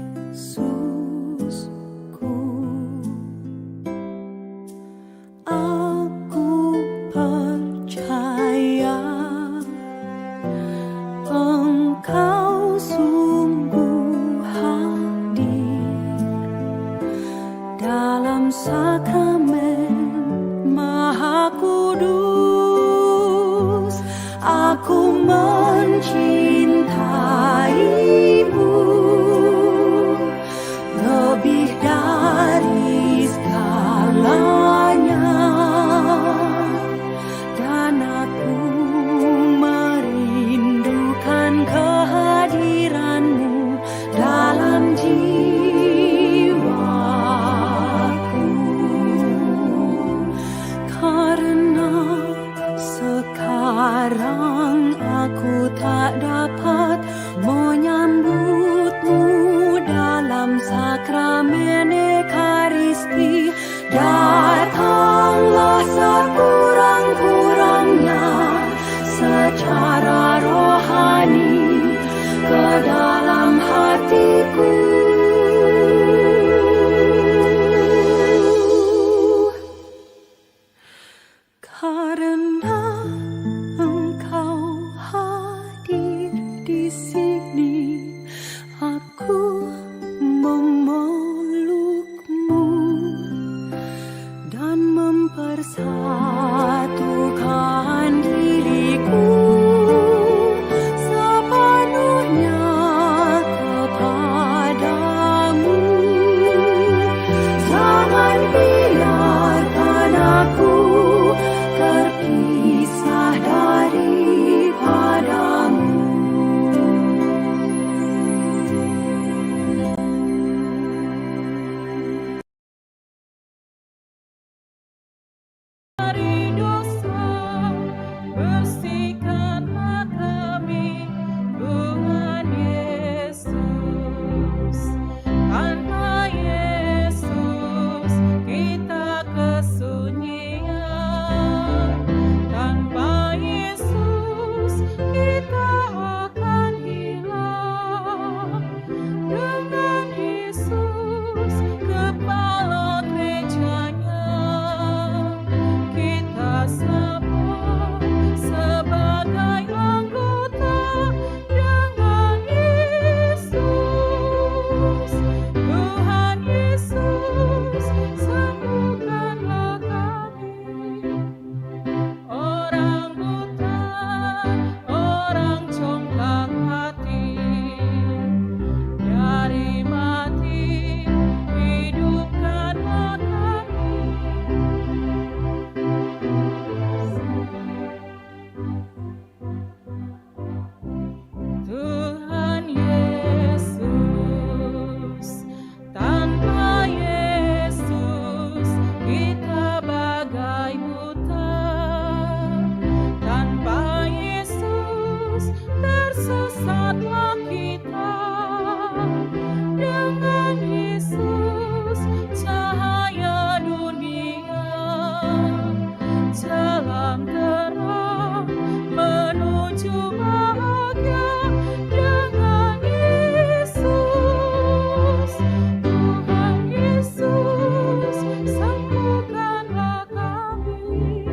aku percaya Engkau sungguh hadir dalam sakramen Maha Kudus. Aku mencintaimu lebih dari segalanya, dan aku merindukan kehadiranmu dalam jiwaku. Karena sekarang aku tak dapat menyambutmu dalam sakramen Ekaristi, datanglah sekurang-kurangnya secara rohani ke dalam hatiku. Karena Engkau hadir di sini, aku memelukmu dan mempersatukan diriku sepenuhnya kepadamu. Jangan biarkan aku terpisah daripadamu. dari dosa, bersihkanlah kami, Tuhan Yesus. Tanpa Yesus kita kesunyian, tanpa Yesus kita akan hilang. Dengan Yesus kepala gerejanya, kita sama sebagai anggota. Dengan Yesus, Tuhan Yesus, sembuhkanlah kami. Orang buta, orang congkak hati, dari mati hidupkanlah kami. Tuhan Yesus, tanpa Yesus kita bagai buta, tanpa Yesus tersesatlah kita. Dengan Yesus cahaya dunia, jalan terang menuju bahagia. Dengan Yesus, Tuhan Yesus, sembuhkanlah kami.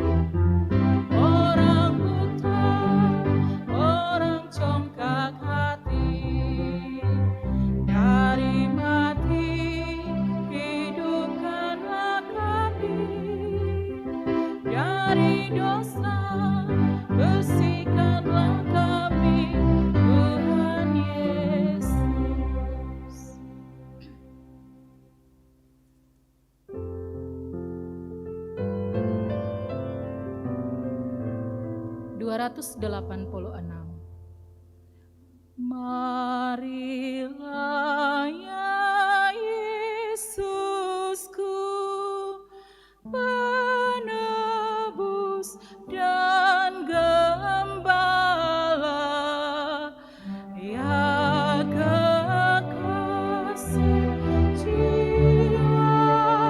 Orang buta, orang congkak hati, dari mati hidupkanlah kami. Dari dosa bersihkanlah kami, Tuhan Yesus. 286. Marilah ya Yesusku, penebus dan gembala, ya kekasih jiwa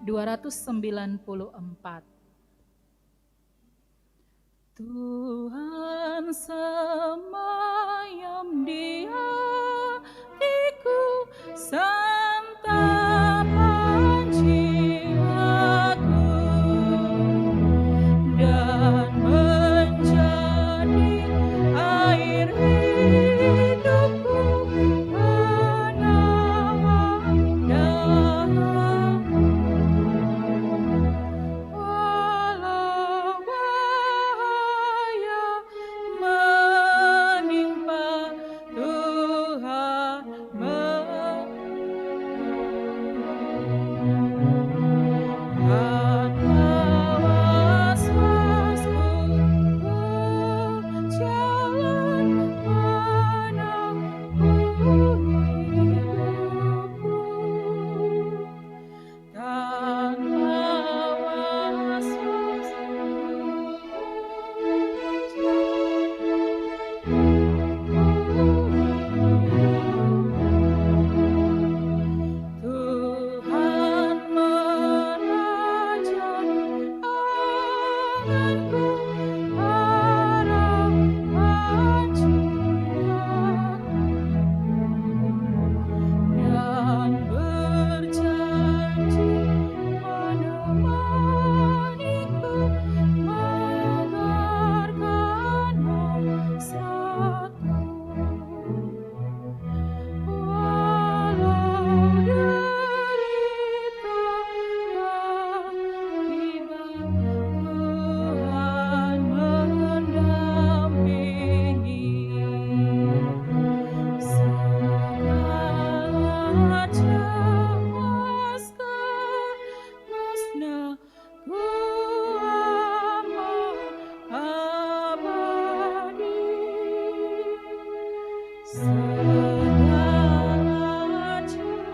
294. Tuhan semayam di hatiku, santapan jiwaku, dan menjadi air hidupku, penawar dahaga. Walau bahaya menimpa, Tuhan was-wasku berjalan menempuh hidupku, tanpa was-was Tuhan merajai anganku, harapan cintaku, dan berjanji menemaniku, mengantarkan hasratku. Walau derita akibat, Tuhan mendampingi. Segala cemas musnah, ku aman abadi. Segala cemas.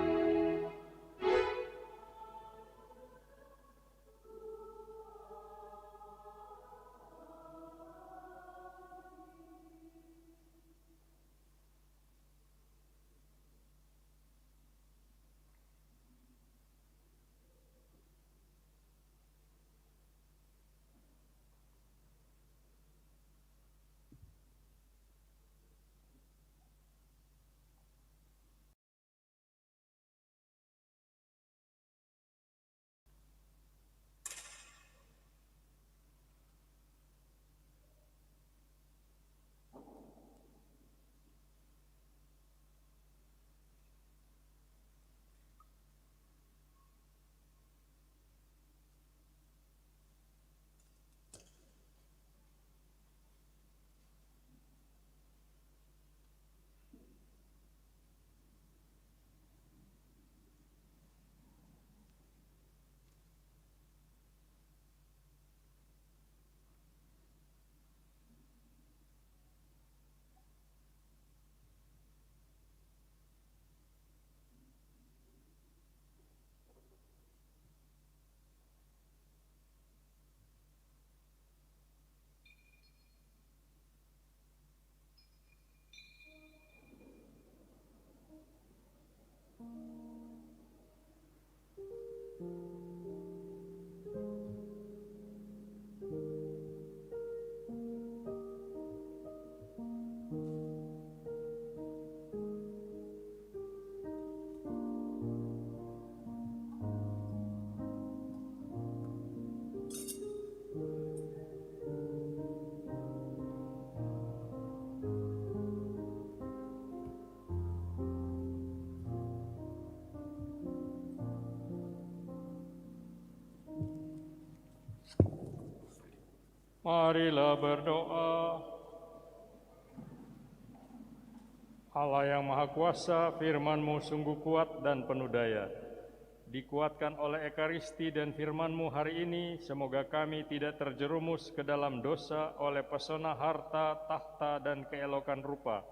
Marilah berdoa. Allah yang Maha Kuasa, firman-Mu sungguh kuat dan penuh daya. Dikuatkan oleh Ekaristi dan firman-Mu hari ini, semoga kami tidak terjerumus ke dalam dosa oleh pesona harta, tahta, dan keelokan rupa,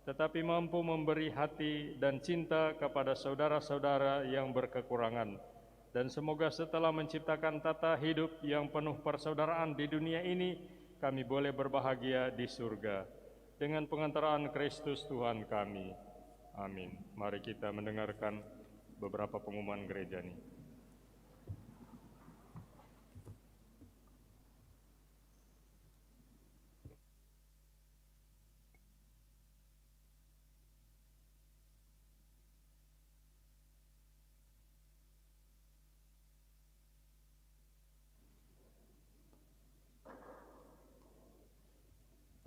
tetapi mampu memberi hati dan cinta kepada saudara-saudara yang berkekurangan. Dan semoga setelah menciptakan tata hidup yang penuh persaudaraan di dunia ini, kami boleh berbahagia di surga dengan pengantaraan Kristus Tuhan kami. Amin. Mari kita mendengarkan beberapa pengumuman gereja ini.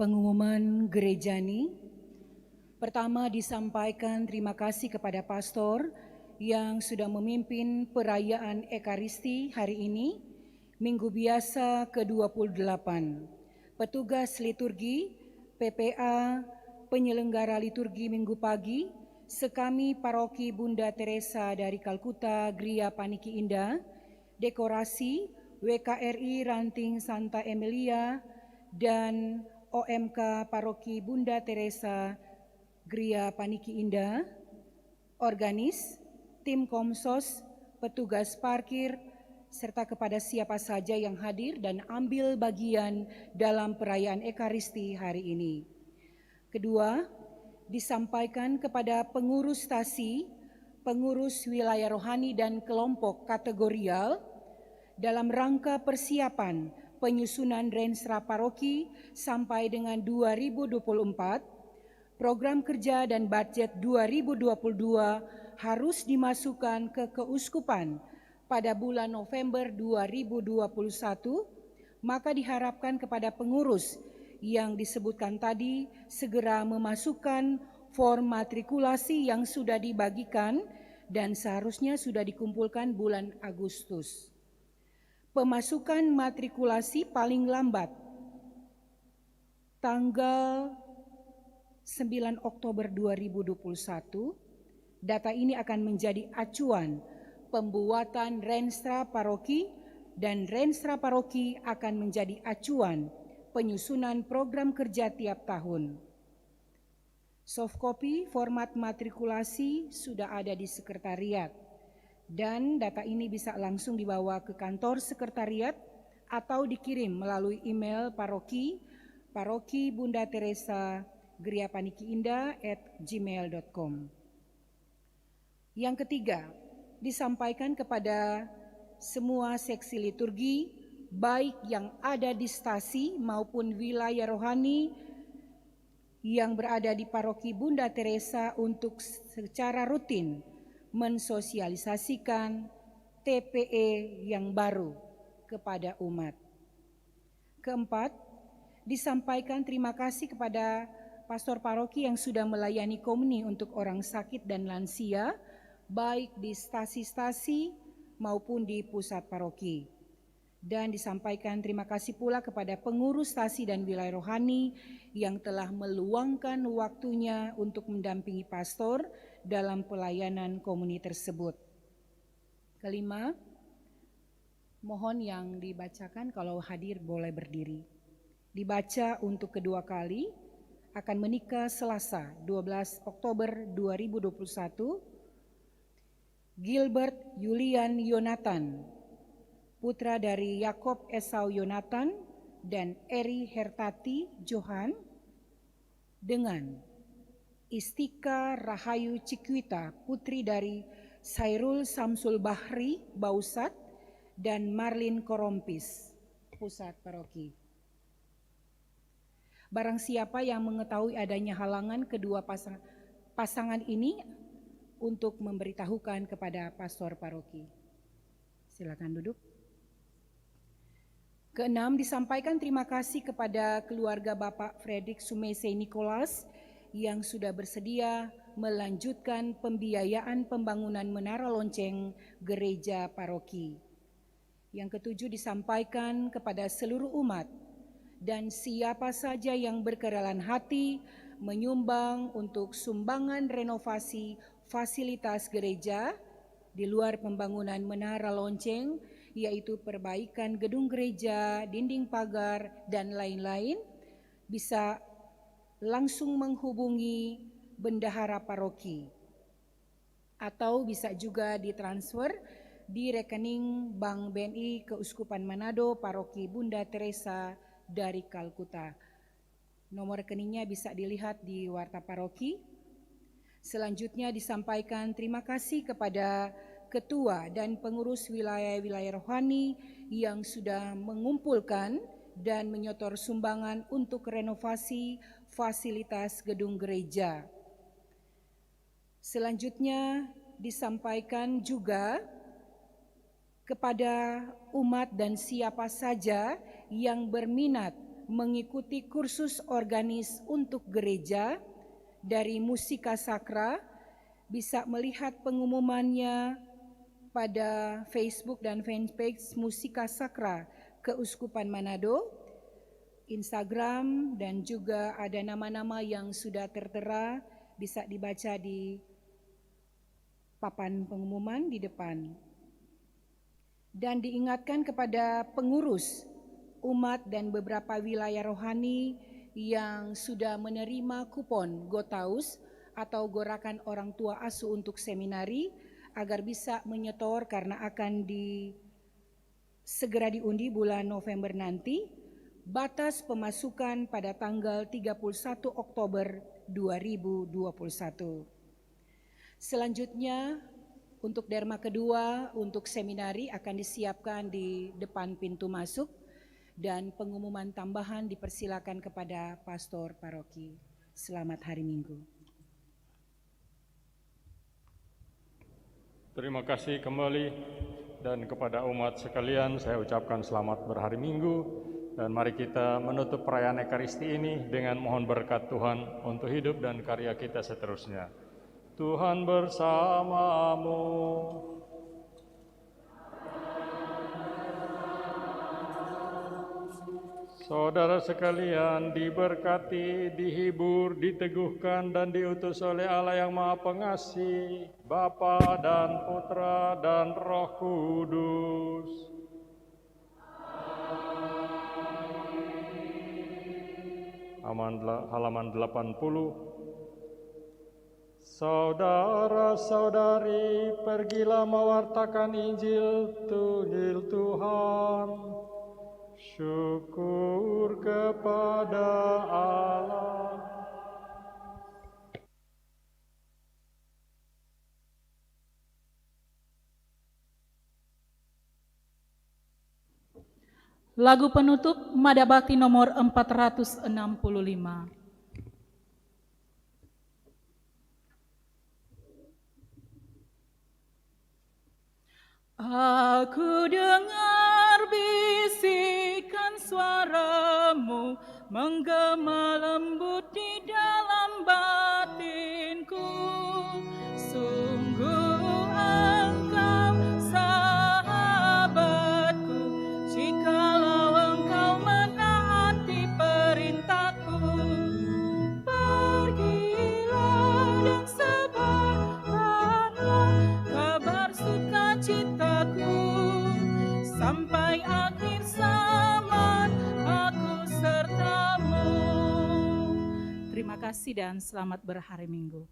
Pengumuman Gerejani. Pertama disampaikan terima kasih kepada pastor yang sudah memimpin perayaan Ekaristi hari ini, Minggu Biasa ke-28. Petugas liturgi, PPA, penyelenggara liturgi Minggu pagi, sekami Paroki Bunda Teresa dari Kalkuta, Gria Paniki Indah, dekorasi WKRI Ranting Santa Emilia, dan OMK Paroki Bunda Teresa Gria Paniki Indah, organis, tim Komsos, petugas parkir, serta kepada siapa saja yang hadir dan ambil bagian dalam perayaan Ekaristi hari ini. Kedua, disampaikan kepada pengurus stasi, pengurus wilayah rohani dan kelompok kategorial dalam rangka persiapan penyusunan Renstra Paroki sampai dengan 2024, program kerja dan budget 2022 harus dimasukkan ke keuskupan pada bulan November 2021, maka diharapkan kepada pengurus yang disebutkan tadi segera memasukkan form matrikulasi yang sudah dibagikan dan seharusnya sudah dikumpulkan bulan Agustus. Pemasukan matrikulasi paling lambat tanggal 9 Oktober 2021, data ini akan menjadi acuan pembuatan Renstra Paroki dan Renstra Paroki akan menjadi acuan penyusunan program kerja tiap tahun. Soft copy format matrikulasi sudah ada di sekretariat dan data ini bisa langsung dibawa ke kantor sekretariat atau dikirim melalui email paroki Bunda Teresa Gria Paniki Indah @gmail.com. Yang ketiga, disampaikan kepada semua seksi liturgi, baik yang ada di stasi maupun wilayah rohani yang berada di Paroki Bunda Teresa untuk secara rutin mensosialisasikan TPE yang baru kepada umat. Keempat, disampaikan terima kasih kepada pastor paroki yang sudah melayani komuni untuk orang sakit dan lansia, baik di stasi-stasi maupun di pusat paroki. Dan disampaikan terima kasih pula kepada pengurus stasi dan wilayah rohani yang telah meluangkan waktunya untuk mendampingi pastor dalam pelayanan komuni tersebut. Kelima, mohon yang dibacakan kalau hadir boleh berdiri. Dibaca untuk kedua kali, akan menikah Selasa 12 Oktober 2021, Gilbert Julian Yonatan, putra dari Yakob Esau Yonatan dan Eri Hertati Johan, dengan Istika Rahayu Cikwita, putri dari Sairul Samsul Bahri Bausat dan Marlin Korompis, pusat paroki. Barang siapa yang mengetahui adanya halangan kedua pasangan ini untuk memberitahukan kepada pastor paroki. Silakan duduk. Keenam, disampaikan terima kasih kepada keluarga Bapak Fredrik Sumese Nicholas yang sudah bersedia melanjutkan pembiayaan pembangunan menara lonceng gereja paroki. Yang ketujuh, disampaikan kepada seluruh umat dan siapa saja yang berkerelaan hati menyumbang untuk sumbangan renovasi fasilitas gereja di luar pembangunan menara lonceng, yaitu perbaikan gedung gereja, dinding pagar, dan lain-lain, bisa langsung menghubungi bendahara paroki atau bisa juga ditransfer di rekening Bank BNI Keuskupan Manado Paroki Bunda Teresa dari Kalkuta. Nomor rekeningnya bisa dilihat di warta paroki. Selanjutnya disampaikan terima kasih kepada ketua dan pengurus wilayah-wilayah rohani yang sudah mengumpulkan dan menyetor sumbangan untuk renovasi fasilitas gedung gereja. Selanjutnya disampaikan juga kepada umat dan siapa saja yang berminat mengikuti kursus organis untuk gereja dari Musika Sakra bisa melihat pengumumannya pada Facebook dan fanpage Musika Sakra Keuskupan Manado, Instagram, dan juga ada nama-nama yang sudah tertera bisa dibaca di papan pengumuman di depan. Dan diingatkan kepada pengurus umat dan beberapa wilayah rohani yang sudah menerima kupon Gotaus atau Gorakan Orang Tua Asuh untuk seminari agar bisa menyetor karena akan segera diundi bulan November nanti. Batas pemasukan pada tanggal 31 Oktober 2021. Selanjutnya untuk derma kedua untuk seminari akan disiapkan di depan pintu masuk dan pengumuman tambahan dipersilakan kepada pastor paroki. Selamat hari Minggu. Terima kasih kembali, dan kepada umat sekalian saya ucapkan selamat berhari Minggu, dan mari kita menutup perayaan Ekaristi ini dengan mohon berkat Tuhan untuk hidup dan karya kita seterusnya. Tuhan bersamamu. Saudara sekalian, diberkati, dihibur, diteguhkan, dan diutus oleh Allah yang Maha Pengasih, Bapa dan Putra dan Roh Kudus. Halaman 80. Saudara-saudari, pergilah mewartakan Injil Tuhan. Syukur kepada Allah. Lagu penutup Mada Bakti nomor 465. Aku dengar bisikan suaramu menggema lembut di dalam batinku. Sungguh engkau sahabatku, jikalau engkau menaati perintahku. Pergilah dan sebarkanlah kabar sukacitaku, sampai akhir zaman aku sertamu. Terima kasih dan selamat berhari Minggu.